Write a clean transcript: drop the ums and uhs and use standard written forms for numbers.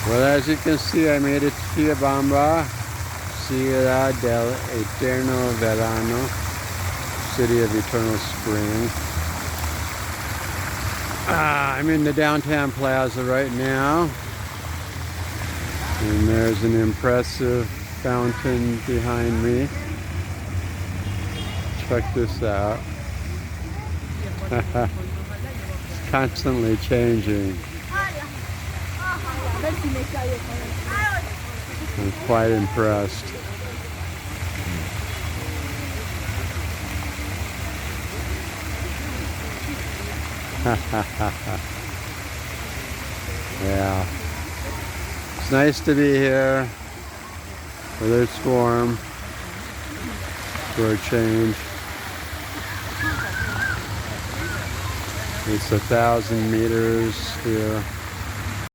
Well, as you can see, I made it to Quillabamba, Ciudad del Eterno Verano, City of Eternal Spring. I'm in the downtown plaza right now, and there's an impressive fountain behind me. Check this out. It's constantly changing. I'm quite impressed. Yeah. It's nice to be here, whether it's warm for a change. It's 1,000 meters here.